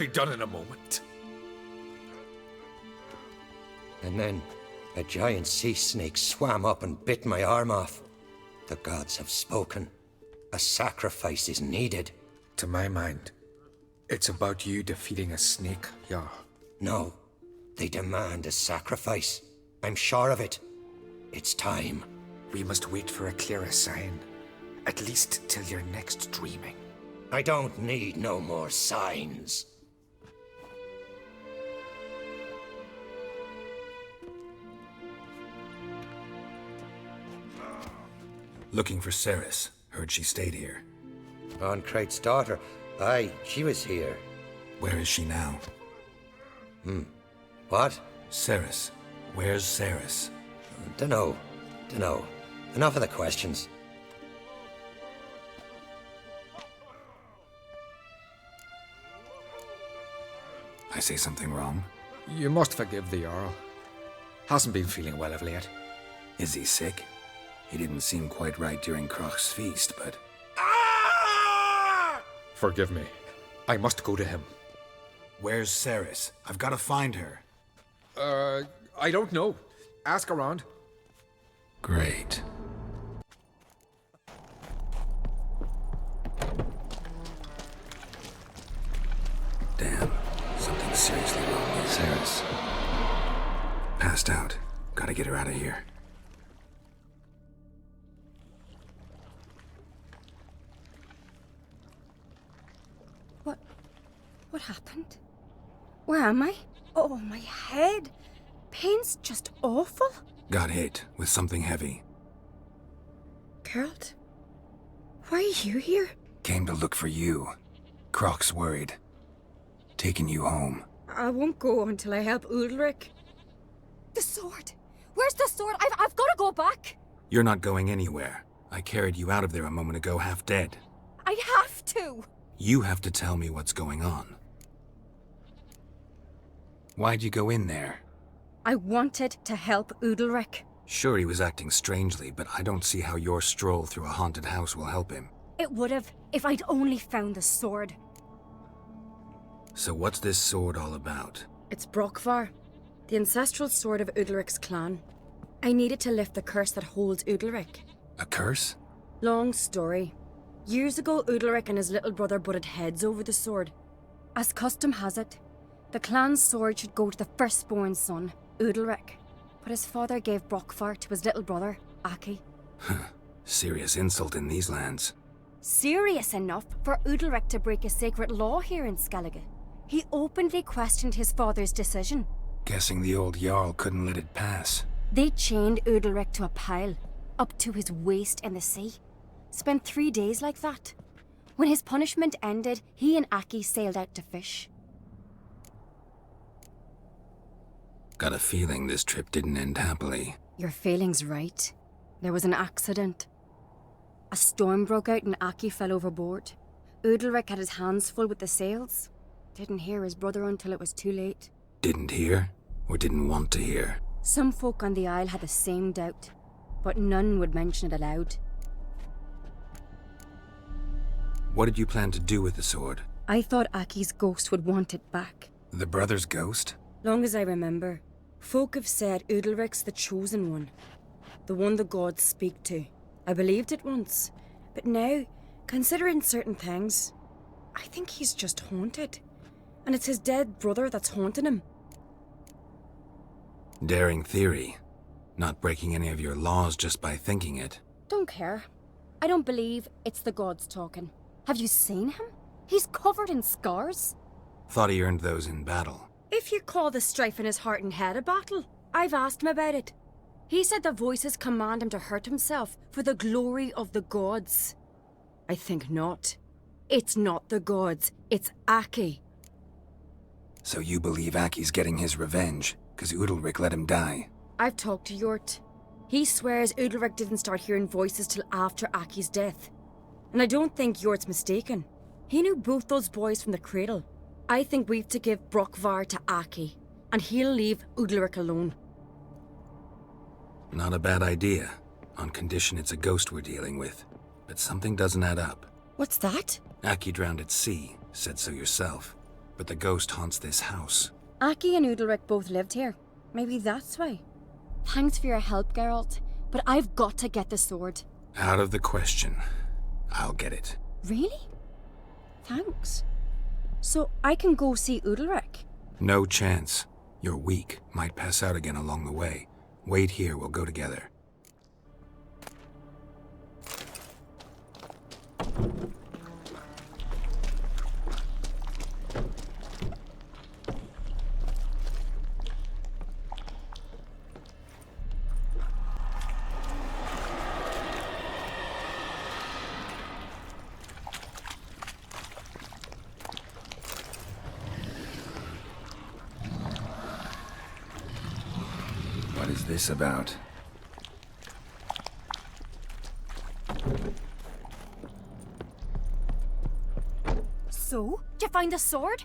be done in a moment. And then a giant sea snake swam up and bit my arm off. The gods have spoken. A sacrifice is needed. To my mind, it's about you defeating a snake, yeah. No, they demand a sacrifice. I'm sure of it. It's time. We must wait for a clearer sign. At least till your next dreaming. I don't need no more signs. Looking for Ceres. Heard she stayed here. Von Krait's daughter. Aye, she was here. Where is she now? What? Ceres. Where's Ceres? Dunno. Enough of the questions. I say something wrong? You must forgive the Jarl. Hasn't been feeling well of late. Is he sick? He didn't seem quite right during Kroch's feast, but... Forgive me. I must go to him. Where's Ceres? I've got to find her. I don't know. Ask around. Great. Damn. Something's seriously wrong with Ceres. Passed out. Gotta get her out of here. What happened? Where am I? Oh, my head. Pain's just awful. Got hit with something heavy. Geralt? Why are you here? Came to look for you. Kroch's worried. Taking you home. I won't go until I help Udalric. The sword! Where's the sword? I've got to go back! You're not going anywhere. I carried you out of there a moment ago half dead. I have to! You have to tell me what's going on. Why'd you go in there? I wanted to help Udalric. Sure, he was acting strangely, but I don't see how your stroll through a haunted house will help him. It would have if I'd only found the sword. So what's this sword all about? It's Brokvar, the ancestral sword of Udalric's clan. I needed to lift the curse that holds Udalric. A curse? Long story. Years ago, Udalric and his little brother butted heads over the sword. As custom has it, the clan's sword should go to the firstborn son, Udalric. But his father gave Brokvar to his little brother, Aki. Serious insult in these lands. Serious enough for Udalric to break a sacred law here in Skellige. He openly questioned his father's decision. Guessing the old Jarl couldn't let it pass. They chained Udalric to a pile, up to his waist in the sea. Spent 3 days like that. When his punishment ended, he and Aki sailed out to fish. Got a feeling this trip didn't end happily. Your feeling's right. There was an accident. A storm broke out and Aki fell overboard. Udalric had his hands full with the sails. Didn't hear his brother until it was too late. Didn't hear? Or didn't want to hear? Some folk on the Isle had the same doubt, but none would mention it aloud. What did you plan to do with the sword? I thought Aki's ghost would want it back. The brother's ghost? Long as I remember, folk have said Udalric's the chosen one. The one the gods speak to. I believed it once, but now, considering certain things, I think he's just haunted. And it's his dead brother that's haunting him. Daring theory. Not breaking any of your laws just by thinking it. Don't care. I don't believe it's the gods talking. Have you seen him? He's covered in scars. Thought he earned those in battle. If you call the strife in his heart and head a battle, I've asked him about it. He said the voices command him to hurt himself for the glory of the gods. I think not. It's not the gods, it's Aki. So you believe Aki's getting his revenge, because Udalric let him die? I've talked to Yort. He swears Udalric didn't start hearing voices till after Aki's death. And I don't think Yort's mistaken. He knew both those boys from the cradle. I think we've to give Brokvar to Aki, and he'll leave Udalric alone. Not a bad idea, on condition it's a ghost we're dealing with. But something doesn't add up. What's that? Aki drowned at sea, said so yourself. but the ghost haunts this house. Aki and Udalric both lived here. Maybe that's why. Thanks for your help, Geralt, but I've got to get the sword. Out of the question. I'll get it. Really? Thanks. So I can go see Udalric? No chance. You're weak. Might pass out again along the way. Wait here, we'll go together. What is this about? So? Did you find the sword?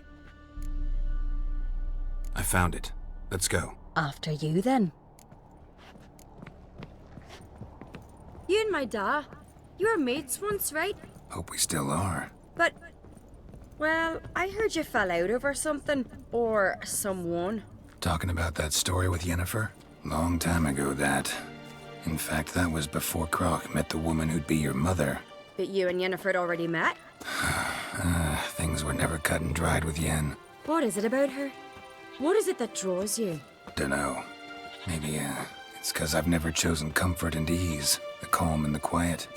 I found it. Let's go. After you, then. You and my da, you were mates once, right? Hope we still are. But, well, I heard you fell out over something. Or someone. Talking about that story with Yennefer? Long time ago, that. In fact, that was before Croc met the woman who'd be your mother. But you and Yennefer had already met? Things were never cut and dried with Yen. What is it about her? What is it that draws you? Dunno. Maybe, it's 'cause I've never chosen comfort and ease, the calm and the quiet.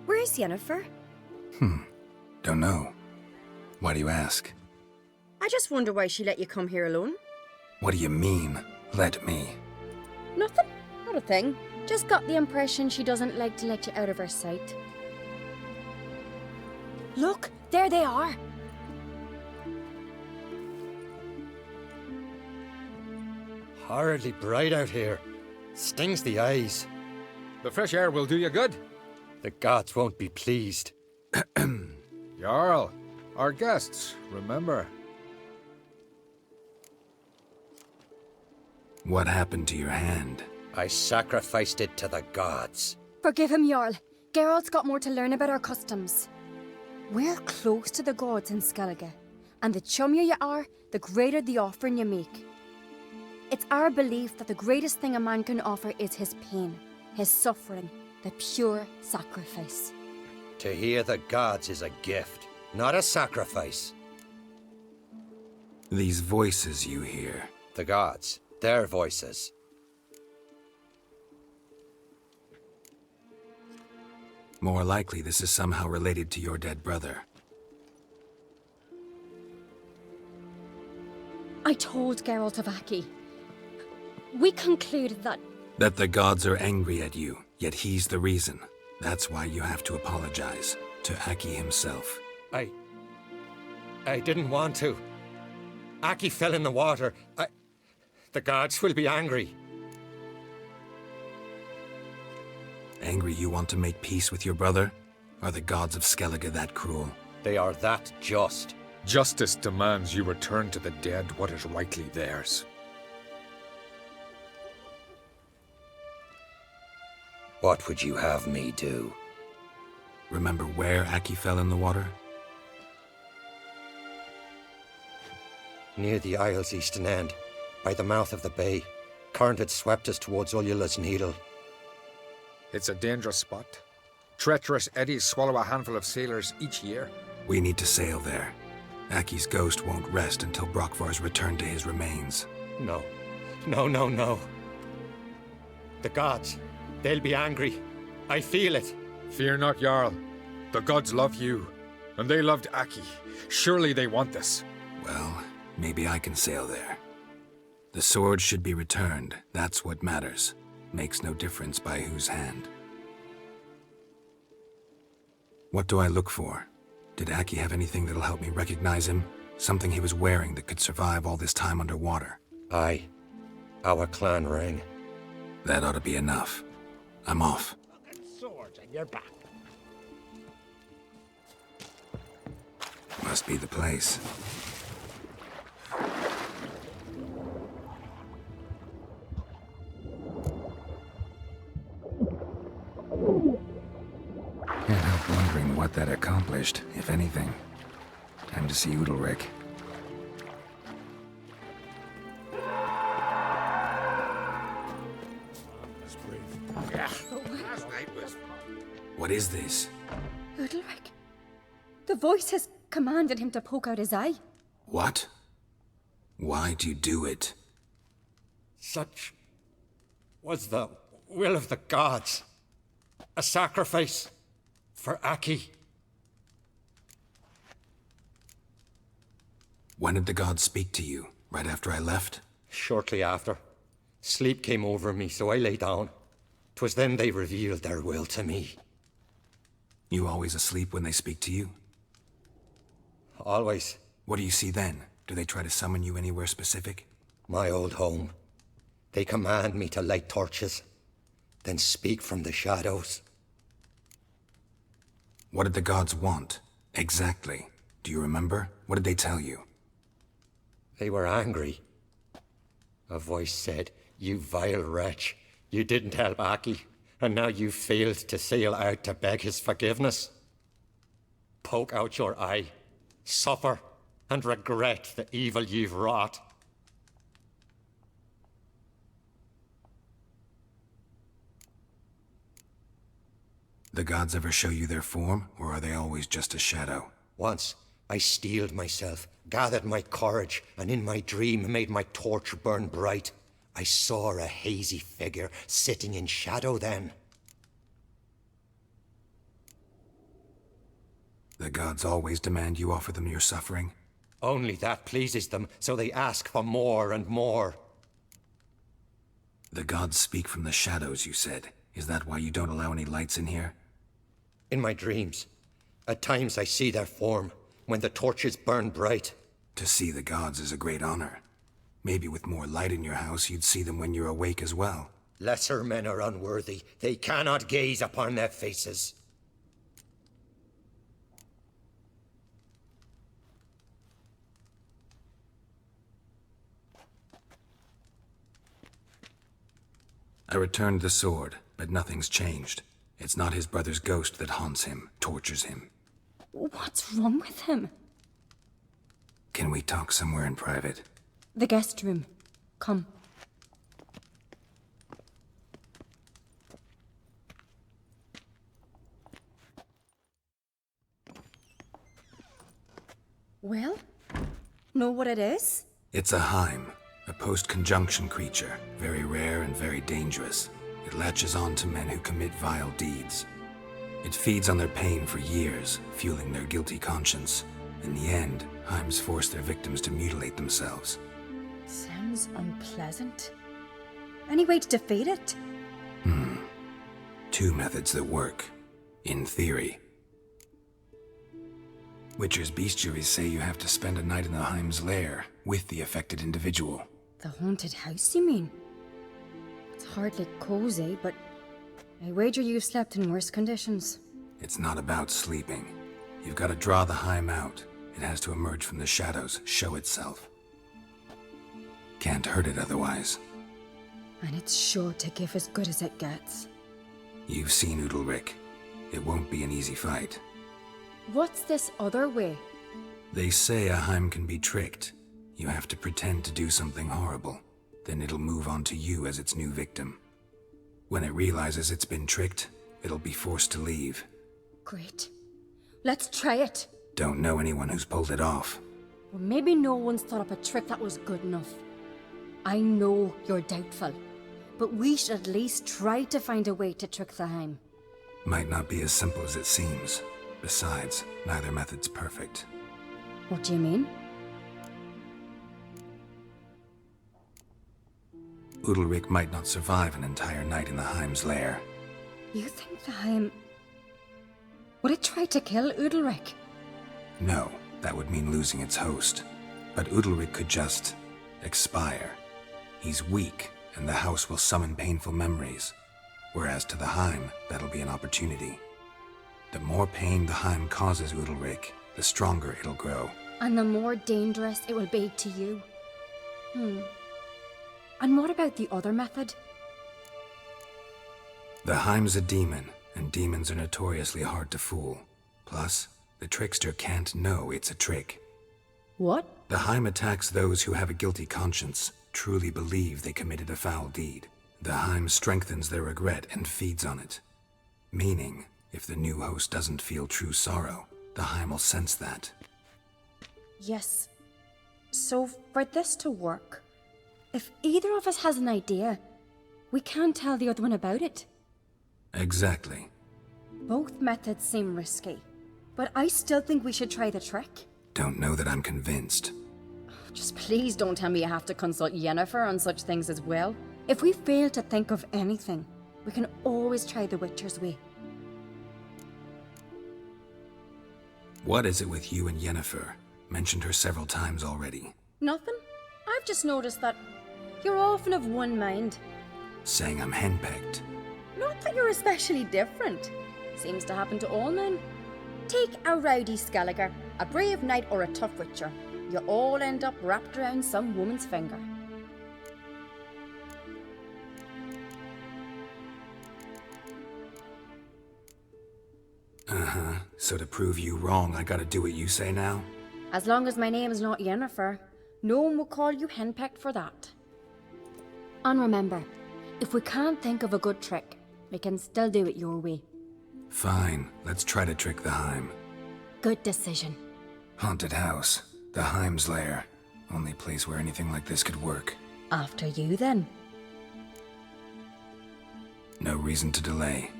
Where's Yennefer? Don't know. Why do you ask? I just wonder why she let you come here alone. What do you mean, let me? Nothing. Not a thing. Just got the impression she doesn't like to let you out of her sight. Look, there they are. Horridly bright out here. Stings the eyes. The fresh air will do you good. The gods won't be pleased. Jarl, our guests, remember. What happened to your hand? I sacrificed it to the gods. Forgive him, Jarl. Geralt's got more to learn about our customs. We're close to the gods in Skellige, and the chummier you are, the greater the offering you make. It's our belief that the greatest thing a man can offer is his pain, his suffering, the pure sacrifice. To hear the gods is a gift, not a sacrifice. These voices you hear. The gods, their voices. More likely this is somehow related to your dead brother. I told Geralt of Aki. We concluded that... That the gods are angry at you, yet he's the reason. That's why you have to apologize. To Aki himself. I didn't want to. Aki fell in the water. The gods will be angry. Angry you want to make peace with your brother? Are the gods of Skellige that cruel? They are that just. Justice demands you return to the dead what is rightly theirs. What would you have me do? Remember where Aki fell in the water? Near the isle's eastern end, by the mouth of the bay. Current had swept us towards Ullula's Needle. It's a dangerous spot. Treacherous eddies swallow a handful of sailors each year. We need to sail there. Aki's ghost won't rest until Brokvar's returned to his remains. No. No. The gods, they'll be angry. I feel it. Fear not, Jarl. The gods love you, and they loved Aki. Surely they want this. Well, maybe I can sail there. The sword should be returned. That's what matters. Makes no difference by whose hand. What do I look for? Did Aki have anything that'll help me recognize him? Something he was wearing that could survive all this time underwater? Aye. Our clan ring. That ought to be enough. I'm off. Swords on your back. Must be the place. Can't help wondering what that accomplished, if anything. Time to see Udalric. What is this? Udalric. The voice has commanded him to poke out his eye. What? Why'd you do it? Such was the will of the gods. A sacrifice for Aki. When did the gods speak to you? Right after I left? Shortly after. Sleep came over me, so I lay down. 'Twas then they revealed their will to me. You always asleep when they speak to you? Always. What do you see then? Do they try to summon you anywhere specific? My old home. They command me to light torches, then speak from the shadows. What did the gods want? Exactly. Do you remember? What did they tell you? They were angry. A voice said, "You vile wretch, you didn't help Aki, and now you've failed to sail out to beg his forgiveness. Poke out your eye, suffer, and regret the evil you've wrought." The gods ever show you their form, or are they always just a shadow? Once, I steeled myself, gathered my courage, and in my dream made my torch burn bright. I saw a hazy figure sitting in shadow then. The gods always demand you offer them your suffering? Only that pleases them, so they ask for more and more. The gods speak from the shadows, you said. Is that why you don't allow any lights in here? In my dreams, at times I see their form, when the torches burn bright. To see the gods is a great honor. Maybe with more light in your house, you'd see them when you're awake as well. Lesser men are unworthy. They cannot gaze upon their faces. I returned the sword, but nothing's changed. It's not his brother's ghost that haunts him, tortures him. What's wrong with him? Can we talk somewhere in private? The guest room. Come. Well? Know what it is? It's a Heim, a post-conjunction creature, very rare and very dangerous. It latches on to men who commit vile deeds. It feeds on their pain for years, fueling their guilty conscience. In the end, Heims force their victims to mutilate themselves. Sounds unpleasant. Any way to defeat it? Two methods that work. In theory. Witcher's bestiaries say you have to spend a night in the Heim's lair, with the affected individual. The haunted house, you mean? It's hardly cozy, but I wager you've slept in worse conditions. It's not about sleeping. You've got to draw the Heim out. It has to emerge from the shadows, show itself. Can't hurt it otherwise. And it's sure to give as good as it gets. You've seen Udalric. It won't be an easy fight. What's this other way? They say a Heim can be tricked. You have to pretend to do something horrible. Then it'll move on to you as its new victim. When it realizes it's been tricked, it'll be forced to leave. Great. Let's try it. Don't know anyone who's pulled it off. Well, maybe no one's thought up a trick that was good enough. I know you're doubtful, but we should at least try to find a way to trick the Heim. Might not be as simple as it seems. Besides, neither method's perfect. What do you mean? Udalric might not survive an entire night in the Heim's lair. You think the Heim... Would it try to kill Udalric? No, that would mean losing its host. But Udalric could just... expire. He's weak, and the house will summon painful memories. Whereas to the Heim, that'll be an opportunity. The more pain the Heim causes Udalric, the stronger it'll grow. And the more dangerous it will be to you. And what about the other method? The Heim's a demon, and demons are notoriously hard to fool. Plus, the trickster can't know it's a trick. What? The Heim attacks those who have a guilty conscience, truly believe they committed a foul deed. The Heim strengthens their regret and feeds on it. Meaning, if the new host doesn't feel true sorrow, the Heim will sense that. Yes. So, for this to work, if either of us has an idea, we can't tell the other one about it. Exactly. Both methods seem risky, but I still think we should try the trick. Don't know that I'm convinced. Just please don't tell me you have to consult Yennefer on such things as well. If we fail to think of anything, we can always try the Witcher's way. What is it with you and Yennefer? Mentioned her several times already. Nothing. I've just noticed that you're often of one mind. Saying I'm henpecked. Not that you're especially different. Seems to happen to all men. Take a rowdy Skelliger, a brave knight, or a tough witcher. You all end up wrapped around some woman's finger. Uh-huh. So to prove you wrong, I gotta do what you say now? As long as my name is not Yennefer, no one will call you henpecked for that. And remember, if we can't think of a good trick, we can still do it your way. Fine, let's try to trick the Heim. Good decision. Haunted house. The Heim's lair. Only place where anything like this could work. After you, then. No reason to delay.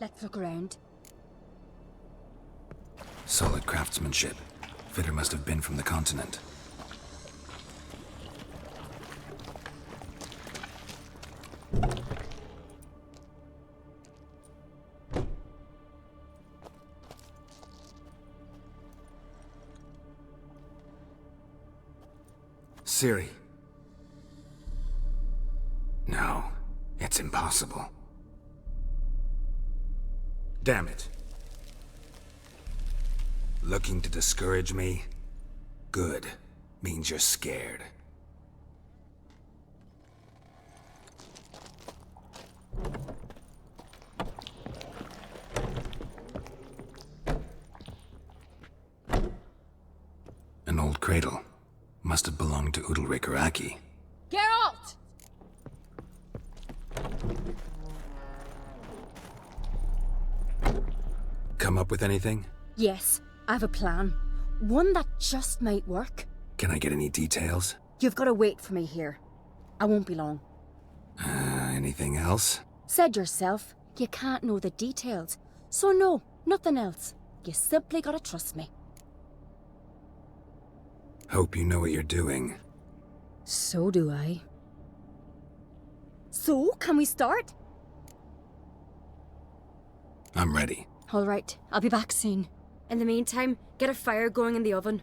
Let's look around. Solid craftsmanship. Fitter must have been from the continent. Ciri. No, it's impossible. Damn it. Looking to discourage me? Good. Means you're scared. An old cradle. Must have belonged to Udalric or Aki. Geralt! Come up with anything? Yes, I have a plan. One that just might work. Can I get any details? You've got to wait for me here. I won't be long. Anything else? Said yourself, you can't know the details. So no, nothing else. You simply gotta trust me. Hope you know what you're doing. So do I. So, can we start? I'm ready. All right, I'll be back soon. In the meantime, get a fire going in the oven.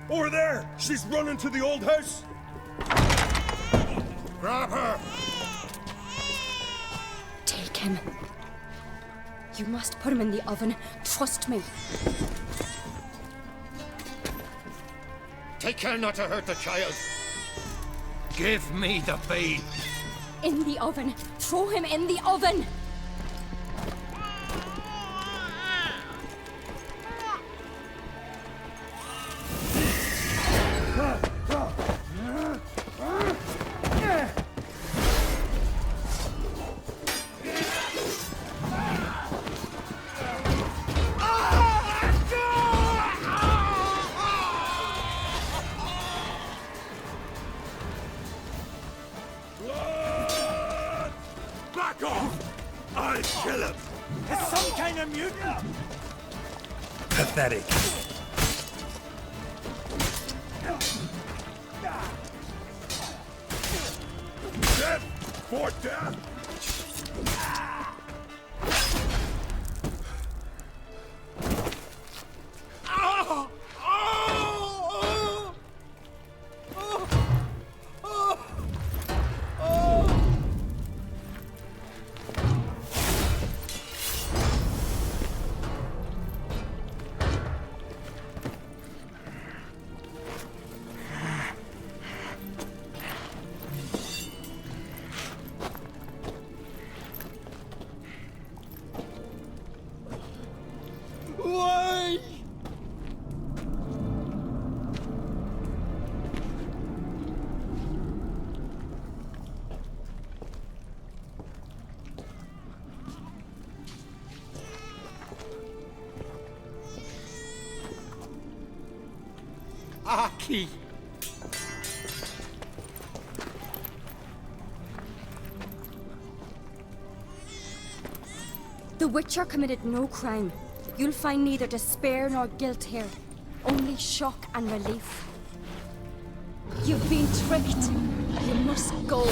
Over there! She's running to the old house! Grab her! Take him. You must put him in the oven. Trust me. Take care not to hurt the child. Give me the babe. In the oven. Throw him in the oven. Back off! I'll kill him! It's some kind of mutant! Pathetic. Death for death! Aki! The Witcher committed no crime. You'll find neither despair nor guilt here. Only shock and relief. You've been tricked. You must go.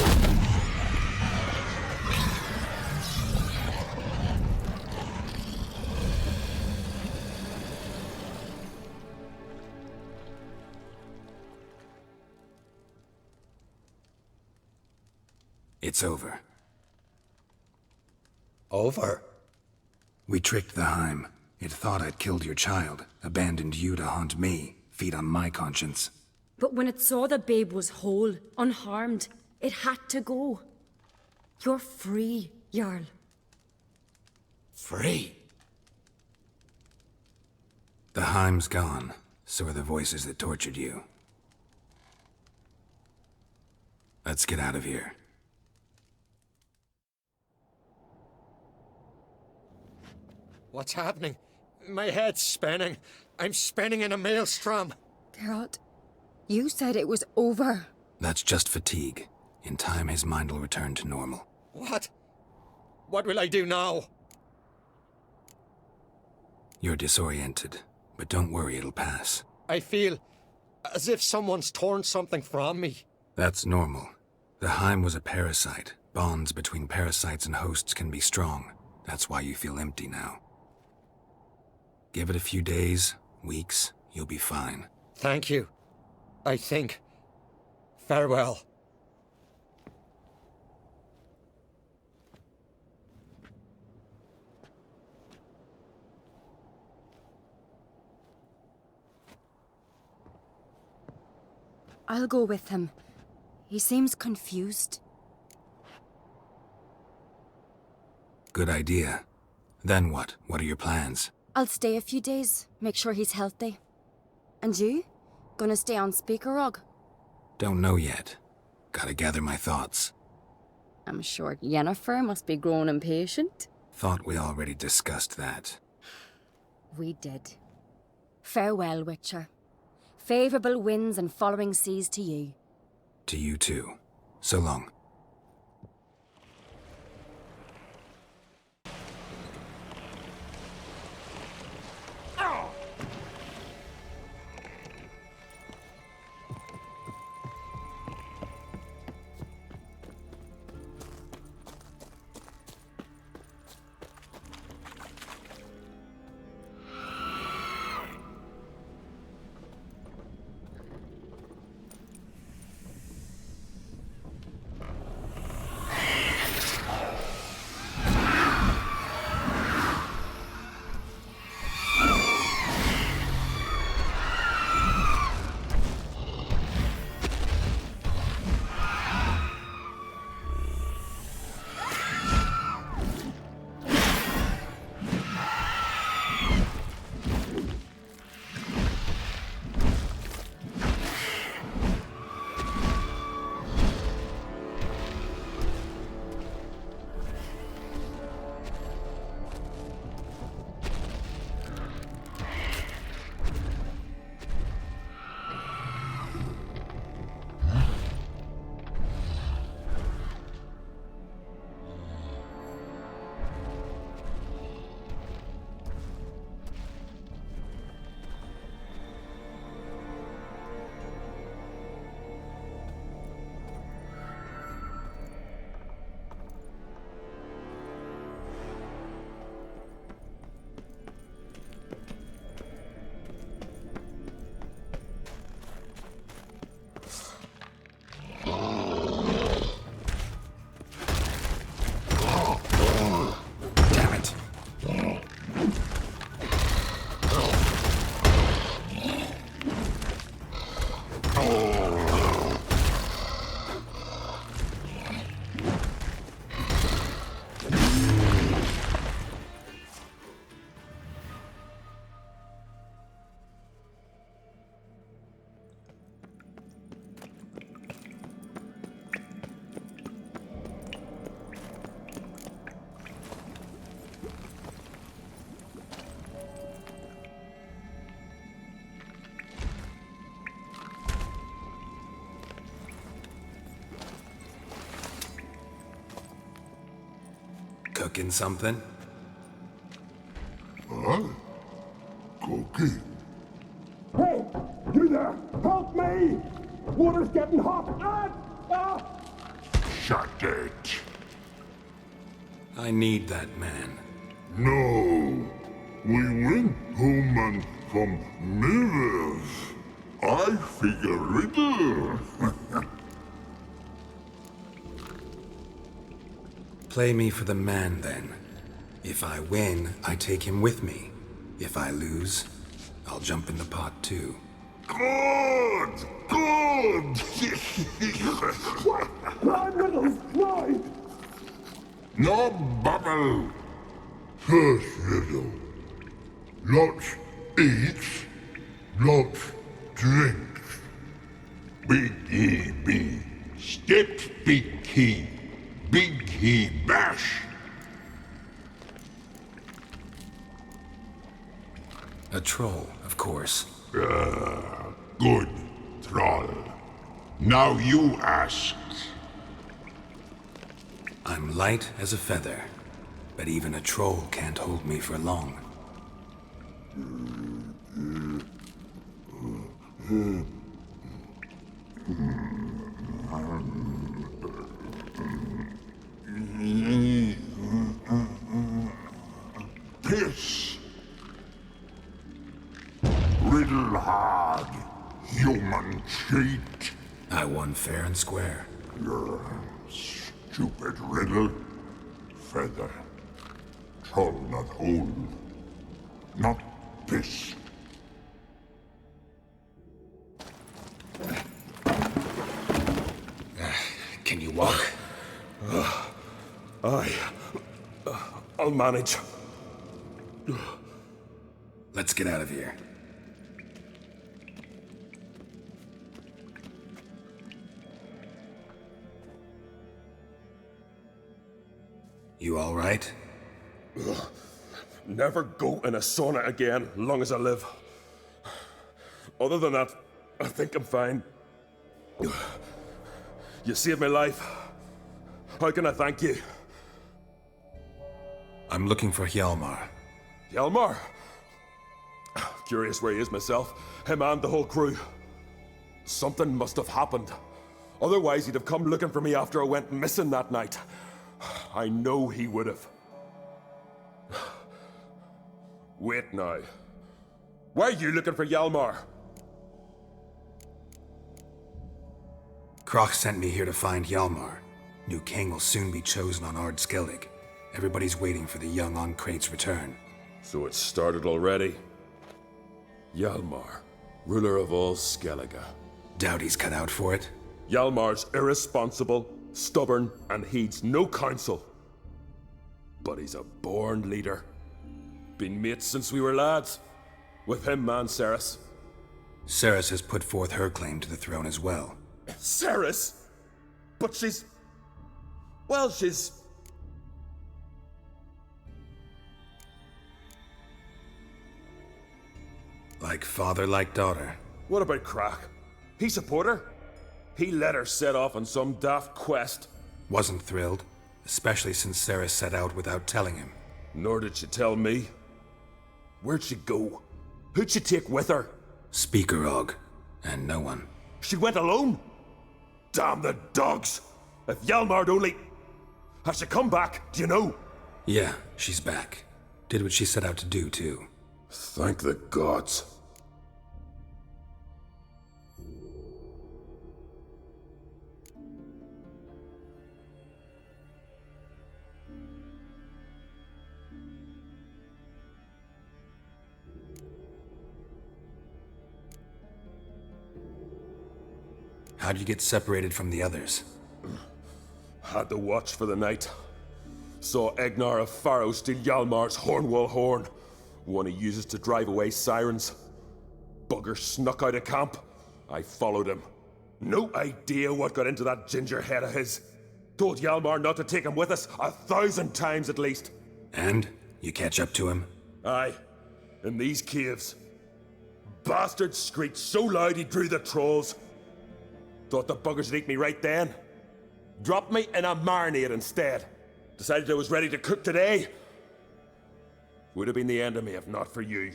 It's over. Over? We tricked the Heim. It thought I'd killed your child, abandoned you to haunt me, feed on my conscience. But when it saw the babe was whole, unharmed, it had to go. You're free, Jarl. Free? The Heim's gone, so are the voices that tortured you. Let's get out of here. What's happening? My head's spinning. I'm spinning in a maelstrom. Geralt, you said it was over. That's just fatigue. In time, his mind will return to normal. What? What will I do now? You're disoriented, but don't worry, it'll pass. I feel as if someone's torn something from me. That's normal. The Heim was a parasite. Bonds between parasites and hosts can be strong. That's why you feel empty now. Give it a few days, weeks, you'll be fine. Thank you. I think. Farewell. I'll go with him. He seems confused. Good idea. Then what? What are your plans? I'll stay a few days, make sure he's healthy. And you? Gonna stay on Speaker Rog? Don't know yet. Gotta gather my thoughts. I'm sure Yennefer must be grown impatient. Thought we already discussed that. We did. Farewell, Witcher. Favourable winds and following seas to you. To you too. So long. cooking something? Huh? Cookie? Hey, you there! Help me! Water's getting hot! Shut it. I need that man. No. We went home and from mirrors. I figure riddle. Play me for the man, then. If I win, I take him with me. If I lose, I'll jump in the pot too. Good! Good! What? Nine riddles! Nine! No bubble! First riddle. Lots eats, lots drinks. Big E B. Steps big key. Big key bash. A troll, of course. Good, troll. Now you ask. I'm light as a feather, but even a troll can't hold me for long. Piss. Riddle hard, human cheat. I won fair and square. Stupid riddle. Feather. Troll not hold. Not piss. Can you walk? I'll manage. Let's get out of here. You all right? Never go in a sauna again, long as I live. Other than that, I think I'm fine. You saved my life. How can I thank you? I'm looking for Hjalmar. Hjalmar? Curious where he is myself. Him and the whole crew. Something must have happened. Otherwise, he'd have come looking for me after I went missing that night. I know he would have. Wait now. Why are you looking for Hjalmar? Kroch sent me here to find Hjalmar. New king will soon be chosen on Ard Skellig. Everybody's waiting for the young Ancrate's return. So it started already. Hjalmar, ruler of all Skellige. Doubt he's cut out for it. Hjalmar's irresponsible, stubborn, and heeds no counsel. But he's a born leader. Been mates since we were lads. With him and Ceres. Ceres has put forth her claim to the throne as well. Ceres? But she's... Well, she's... Like father, like daughter. What about Crack? He support her? He let her set off on some daft quest. Wasn't thrilled, especially since Ceres set out without telling him. Nor did she tell me. Where'd she go? Who'd she take with her? Speaker Og, and no one. She went alone? Damn the dogs! If Hjalmar'd only... Has she come back, do you know? Yeah, she's back. Did what she set out to do, too. Thank the gods. How'd you get separated from the others? Had to watch for the night. Saw Egnar of Pharaoh steal Hjalmar's Hornwall horn. One he uses to drive away sirens. Bugger snuck out of camp. I followed him. No idea what got into that ginger head of his. Told Hjalmar not to take him with us 1,000 times at least. And? You catch up to him? Aye. In these caves. Bastard screeched so loud he drew the trolls. Thought the buggers would eat me right then. Dropped me in a marinade instead. Decided I was ready to cook today. Would have been the end of me if not for you.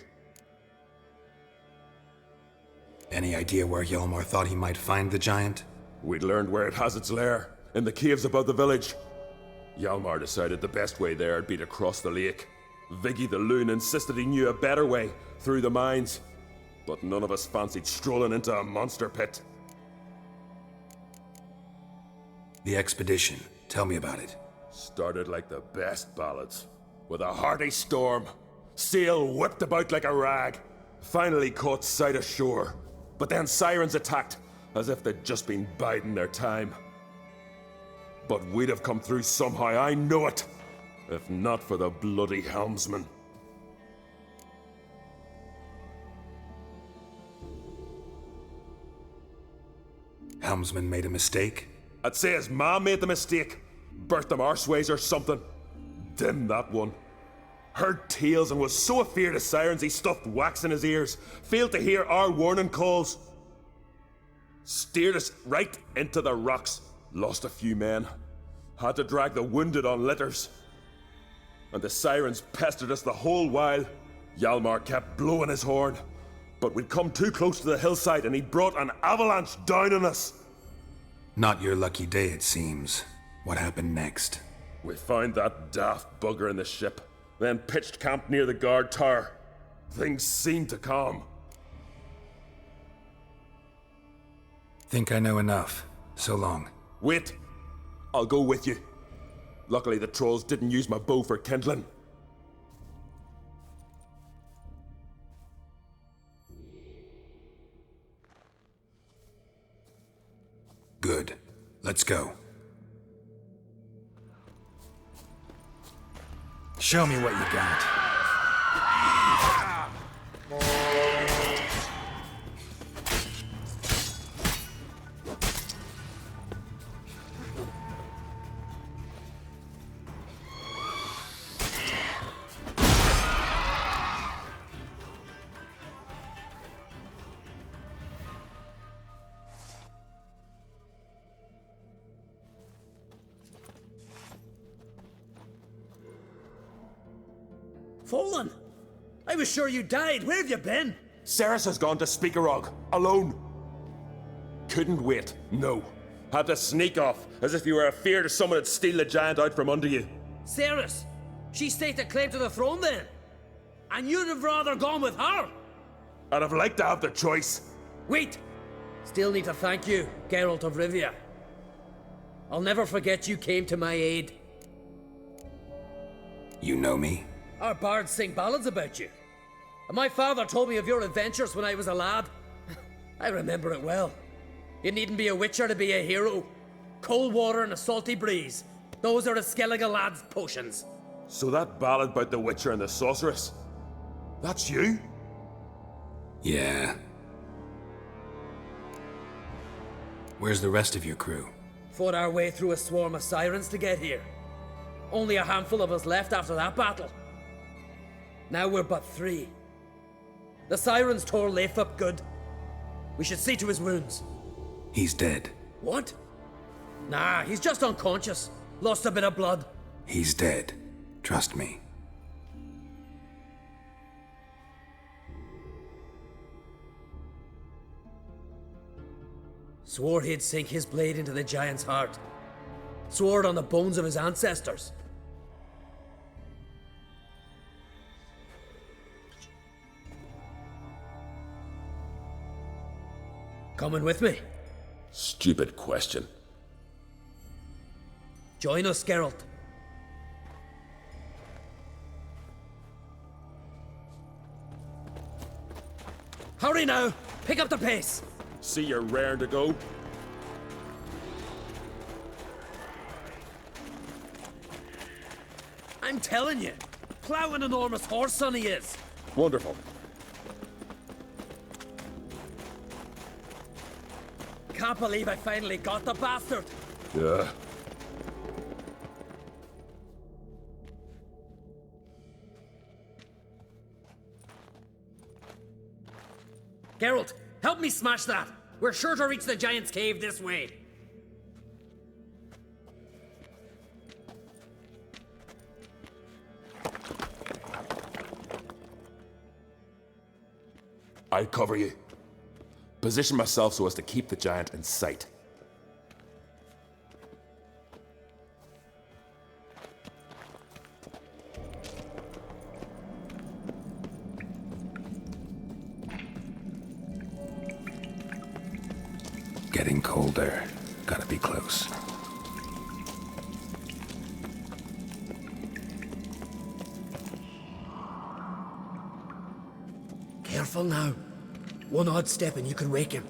Any idea where Hjalmar thought he might find the giant? We'd learned where it has its lair, in the caves above the village. Hjalmar decided the best way there would be to cross the lake. Viggy the loon insisted he knew a better way, through the mines. But none of us fancied strolling into a monster pit. The expedition. Tell me about it. Started like the best ballads. With a hearty storm. Sail whipped about like a rag. Finally caught sight of shore. But then sirens attacked, as if they'd just been biding their time. But we'd have come through somehow, I know it. If not for the bloody helmsman. Helmsman made a mistake? I'd say his ma made the mistake. Birthed them arseways or something. Dim that one. Heard tales and was so afeard of sirens he stuffed wax in his ears. Failed to hear our warning calls. Steered us right into the rocks. Lost a few men. Had to drag the wounded on litters. And the sirens pestered us the whole while. Hjalmar kept blowing his horn. But we'd come too close to the hillside and he brought an avalanche down on us. Not your lucky day, it seems. What happened next? We found that daft bugger in the ship, then pitched camp near the guard tower. Things seemed to calm. Think I know enough. So long. Wait. I'll go with you. Luckily the trolls didn't use my bow for kindling. Good. Let's go. Show me what you got. Fallen! I was sure you died. Where have you been? Ceres has gone to Speakerog, alone. Couldn't wait, no. Had to sneak off, as if you were afeard of someone would steal the giant out from under you. Ceres! She staked a claim to the throne then. And you'd have rather gone with her. I'd have liked to have the choice. Wait! Still need to thank you, Geralt of Rivia. I'll never forget you came to my aid. You know me? Our bards sing ballads about you. And my father told me of your adventures when I was a lad. I remember it well. You needn't be a witcher to be a hero. Cold water and a salty breeze. Those are a Skellige lad's potions. So that ballad about the Witcher and the Sorceress, that's you? Yeah. Where's the rest of your crew? Fought our way through a swarm of sirens to get here. Only a handful of us left after that battle. Now we're but 3. The sirens tore Leif up good. We should see to his wounds. He's dead. What? Nah, he's just unconscious. Lost a bit of blood. He's dead. Trust me. Swore he'd sink his blade into the giant's heart. Swore it on the bones of his ancestors. Coming with me? Stupid question. Join us, Geralt. Hurry now! Pick up the pace! See you're raring to go? I'm telling you, plough an enormous horse son he is. Wonderful. Can't believe I finally got the bastard. Yeah. Geralt, help me smash that. We're sure to reach the giant's cave this way. I'll cover you. Position myself so as to keep the giant in sight. Getting colder. Gotta be close. Careful now. One odd step and you can wake him.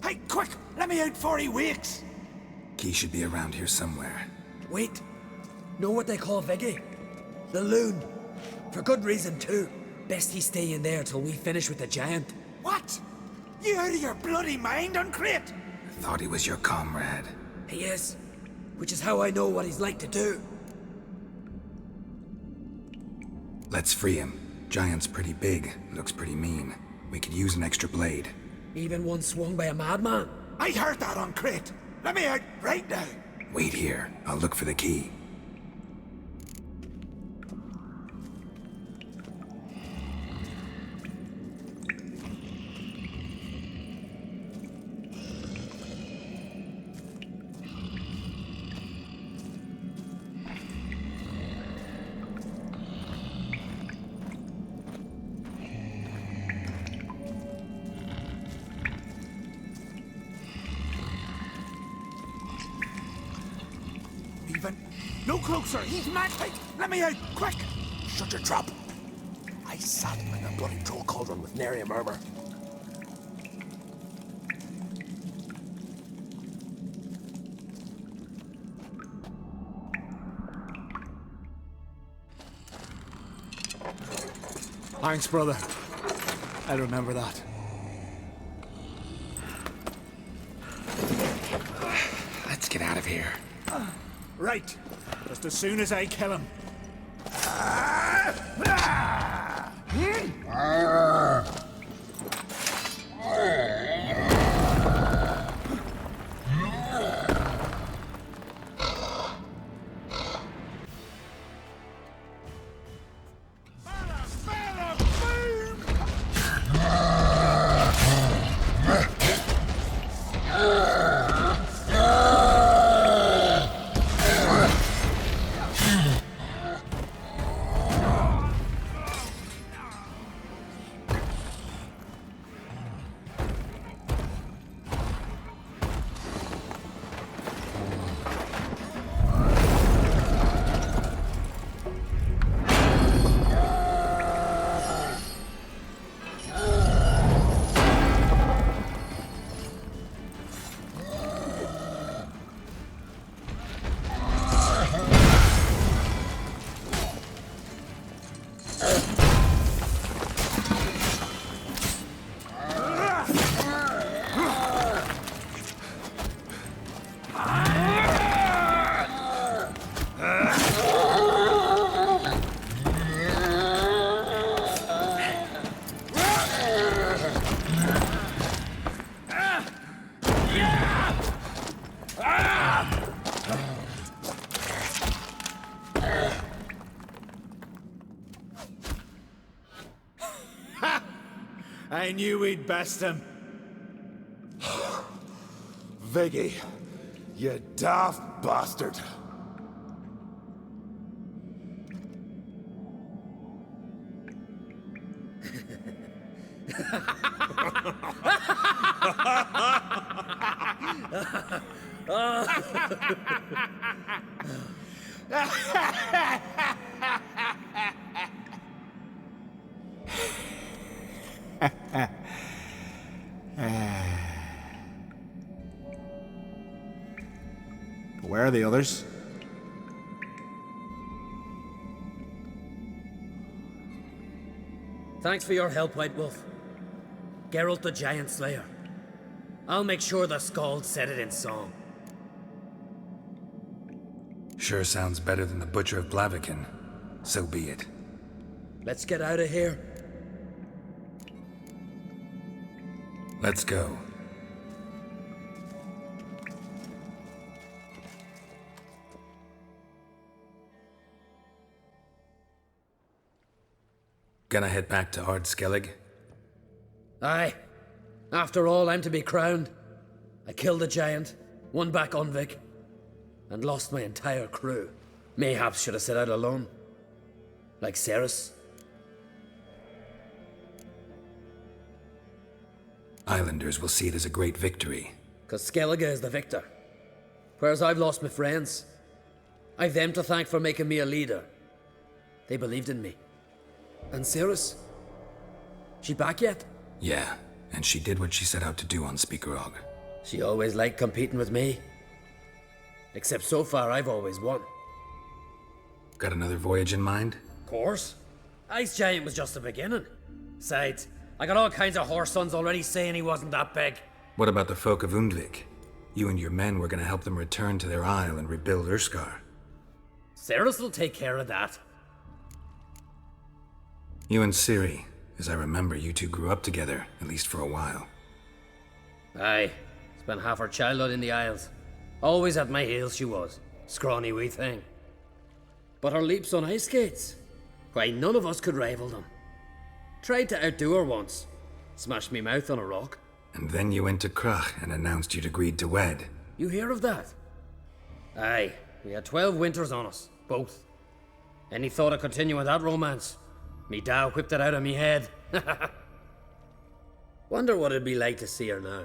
Hey, quick! Let me out before he wakes! Key should be around here somewhere. Wait. Know what they call Viggy? The loon. For good reason, too. Best he stay in there till we finish with the giant. What? You out of your bloody mind, Uncrate? I thought he was your comrade. He is. Which is how I know what he's like to do. Let's free him. Giant's pretty big, looks pretty mean. We could use an extra blade. Even one swung by a madman. I heard that, Uncrate. Let me out right now. Wait here. I'll look for the key. Even. No closer, he's mad. Hey, let me out, quick! Shut your trap. I sat in a bloody troll cauldron with nary a murmur. Thanks, brother. I'll remember that. Let's get out of here. Right. Just as soon as I kill him. I knew we'd best him. Viggy, you daft bastard. Where are the others? Thanks for your help, White Wolf. Geralt the Giant Slayer. I'll make sure the Skald said it in song. Sure sounds better than the Butcher of Blaviken. So be it. Let's get out of here. Let's go. gonna head back to Ard Skellig? Aye. After all, I'm to be crowned. I killed a giant, won back Unvik, and lost my entire crew. Mayhaps should have set out alone. Like Ceres. Islanders will see it as a great victory. 'Cause Skellige is the victor. Whereas I've lost my friends. I've them to thank for making me a leader. They believed in me. And Ceres? She back yet? Yeah, and she did what she set out to do on Speakerog. She always liked competing with me. Except so far, I've always won. Got another voyage in mind? Course. Ice Giant was just the beginning. Besides, I got all kinds of horse sons already saying he wasn't that big. What about the folk of Undvik? You and your men were gonna help them return to their isle and rebuild Urskar. Ceres will take care of that. You and Ciri, as I remember, you two grew up together, at least for a while. Aye. Spent half her childhood in the Isles. Always at my heels she was. Scrawny wee thing. But her leaps on ice skates, why, none of us could rival them. Tried to outdo her once. Smashed me mouth on a rock. And then you went to Krach and announced you'd agreed to wed. You hear of that? Aye. We had 12 winters on us, both. Any thought of continuing that romance? Me da whipped it out of me head. Wonder what it'd be like to see her now.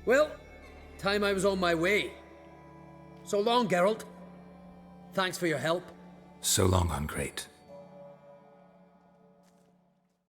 Well, time I was on my way. So long, Geralt. Thanks for your help. So long, Ungreat.